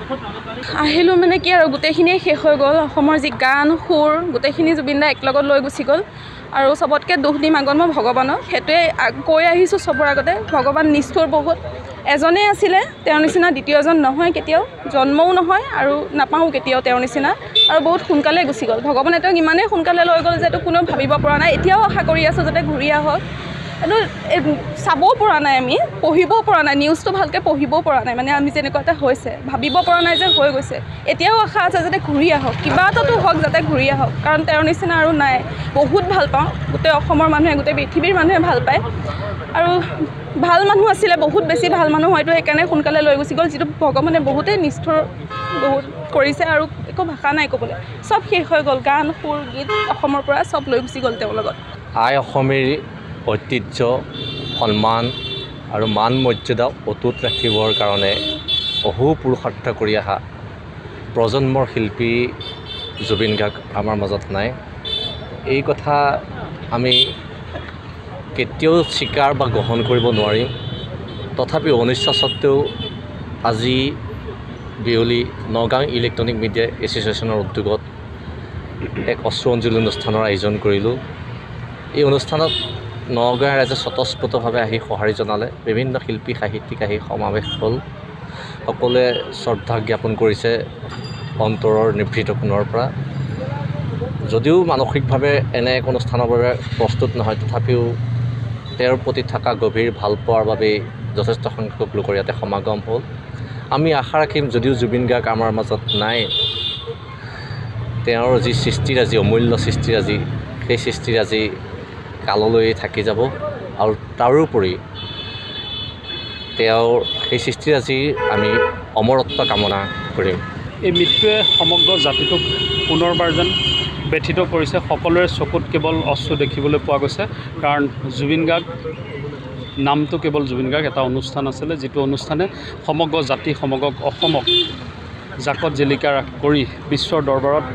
আহিলোঁ মানে কি আৰু গোটেইখিনিয়ে শেষ হৈ গ'ল অসমৰ যি গান সুৰ গোটেইখিনি জুবিন দা একলগত লৈ গুচি গ'ল আৰু চবতকৈ দুখ দিম আগত মই ভগৱানক সেইটোৱে কৈ আহিছোঁ চবৰ আগতে ভগৱান নিষ্ঠুৰ বহুত এজনেই আছিলে তেওঁৰ নিচিনা দ্বিতীয়জন নহয় কেতিয়াও জন্মও নহয় আৰু নাপাওঁ কেতিয়াও তেওঁৰ নিচিনা আৰু বহুত সোনকালে গুচি গ'ল ভগৱানে তেওঁক ইমানেই সোনকালে লৈ গ'ল যে এইটো কোনেও ভাবিব পৰা নাই এতিয়াও আশা কৰি আছোঁ যাতে ঘূৰি আহক এইটো চাবও পৰা নাই আমি পঢ়িবও পৰা নাই নিউজটো ভালকৈ পঢ়িবও পৰা নাই মানে আমি যেনেকুৱা এটা হৈছে ভাবিব পৰা নাই যে হৈ গৈছে এতিয়াও আশা আছে যাতে ঘূৰি আহক কিবা এটাতো হওক যাতে ঘূৰি আহক কাৰণ তেওঁৰ নিচিনা আৰু নাই বহুত ভাল পাওঁ গোটেই অসমৰ মানুহে গোটেই পৃথিৱীৰ মানুহে ভাল পায় আৰু ভাল মানুহ আছিলে বহুত বেছি ভাল মানুহ হয়তো সেইকাৰণে সোনকালে লৈ গুচি গ'ল যিটো ভগৱানে বহুতেই নিষ্ঠুৰ বহুত কৰিছে আৰু একো ভাষা নাই ক'বলৈ চব শেষ হৈ গ'ল গান সুৰ গীত অসমৰ পৰা চব লৈ গুচি গ'ল তেওঁৰ লগত আই অসমীৰ ঐতিহ্য সন্মান আৰু মান মৰ্যাদা অটুট ৰাখিবৰ কাৰণে বহু পুৰুষাৰ্থ কৰি অহা প্ৰজন্মৰ শিল্পী জুবিন গাৰ্গ আমাৰ মাজত নাই এই কথা আমি কেতিয়াও স্বীকাৰ বা গ্ৰহণ কৰিব নোৱাৰিম তথাপিও অনিচ্ছা সত্ত্বেও আজি বিয়লি নগাঁও ইলেক্ট্ৰনিক মিডিয়া এছ'চিয়েশ্যনৰ উদ্যোগত এক অশ্ৰদ্ধাঞ্জলি অনুষ্ঠানৰ আয়োজন কৰিলোঁ এই অনুষ্ঠানত নগাঁও ৰাইজে স্বতঃস্ফূৰ্তভাৱে আহি সঁহাৰি জনালে বিভিন্ন শিল্পী সাহিত্যিক আহি সমাৱেশ হ'ল সকলোৱে শ্ৰদ্ধা জ্ঞাপন কৰিছে অন্তৰৰ নিভৃত কোণৰ পৰা যদিও মানসিকভাৱে এনে এক অনুষ্ঠানৰ বাবে প্ৰস্তুত নহয় তথাপিও তেওঁৰ প্ৰতি থকা গভীৰ ভাল পোৱাৰ বাবেই যথেষ্ট সংখ্যক লোকৰ ইয়াতে সমাগম হ'ল আমি আশা ৰাখিম যদিও জুবিন গাৰ্গ আমাৰ মাজত নাই তেওঁৰ যি সৃষ্টিৰাজি অমূল্য সৃষ্টিৰাজি সেই সৃষ্টিৰাজি কাললৈ থাকি যাব আৰু তাৰোপৰি তেওঁৰ সেই সৃষ্টিৰাজি আমি অমৰত্ব কামনা কৰিম এই মৃত্যুৱে সমগ্ৰ জাতিটোক পুনৰবাৰ যেন ব্যথিত কৰিছে সকলোৰে চকুত কেৱল অশ্ৰু দেখিবলৈ পোৱা গৈছে কাৰণ জুবিন গাৰ্গ নামটো কেৱল জুবিন গাৰ্গ এটা অনুষ্ঠান আছিলে যিটো অনুষ্ঠানে সমগ্ৰ জাতি সমগ্ৰ অসমক জাকত জিলিকা কৰি বিশ্বৰ দৰবাৰত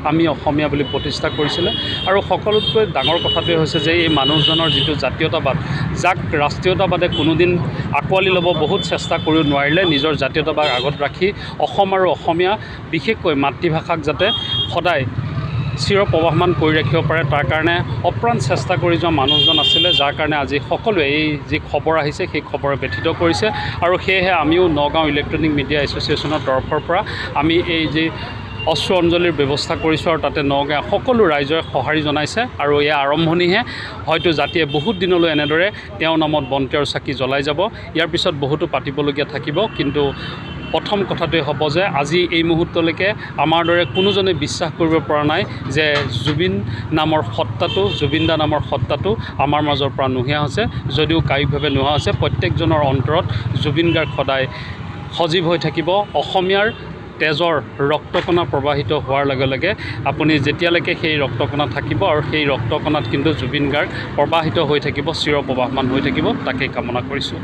আমি অসমীয়া বুলি প্ৰতিষ্ঠা কৰিছিলে আৰু সকলোতকৈ ডাঙৰ কথাটোৱে হৈছে যে এই মানুহজনৰ যিটো জাতীয়তাবাদ যাক ৰাষ্ট্ৰীয়তাবাদে কোনোদিন আঁকোৱালি ল'ব বহুত চেষ্টা কৰিও নোৱাৰিলে নিজৰ জাতীয়তাবাদ আগত ৰাখি অসম আৰু অসমীয়া বিশেষকৈ মাতৃভাষাক যাতে সদায় চিৰপ্ৰবাহমান কৰি ৰাখিব পাৰে তাৰ কাৰণে অপ্ৰাণ চেষ্টা কৰি যোৱা মানুহজন আছিলে যাৰ কাৰণে আজি সকলোৱে এই যি খবৰ আহিছে সেই খবৰে ব্যথিত কৰিছে আৰু সেয়েহে আমিও নগাঁও ইলেক্ট্ৰনিক মিডিয়া এছ'চিয়েশ্যনৰ তৰফৰ পৰা আমি এই যি অশ্ৰু অঞ্জলিৰ ব্যৱস্থা কৰিছোঁ আৰু তাতে নগাঁও সকলো ৰাইজৰে সঁহাৰি জনাইছে আৰু এয়া আৰম্ভণিহে হয়তো জাতিয়ে বহুত দিনলৈ এনেদৰে তেওঁৰ নামত বন্তি আৰু চাকি জ্বলাই যাব ইয়াৰ পিছত বহুতো পাতিবলগীয়া থাকিব কিন্তু প্ৰথম কথাটোৱে হ'ব যে আজি এই মুহূৰ্তলৈকে আমাৰ দৰে কোনোজনে বিশ্বাস কৰিব পৰা নাই যে জুবিন নামৰ সত্তাটো জুবিন দা নামৰ সত্তাটো আমাৰ মাজৰ পৰা নোহোৱা হৈছে যদিও কায়িকভাৱে নোহোৱা হৈছে প্ৰত্যেকজনৰ অন্তৰত জুবিন গাৰ্গ সদায় সজীৱ হৈ থাকিব অসমীয়াৰ তেজৰ ৰক্তকণা প্ৰবাহিত হোৱাৰ লগে লগে আপুনি যেতিয়ালৈকে সেই ৰক্তকণা থাকিব আৰু সেই ৰক্তকণাত কিন্তু জুবিন গাৰ্গ প্ৰবাহিত হৈ থাকিব চিৰপ্ৰবাহমান হৈ থাকিব তাকেই কামনা কৰিছোঁ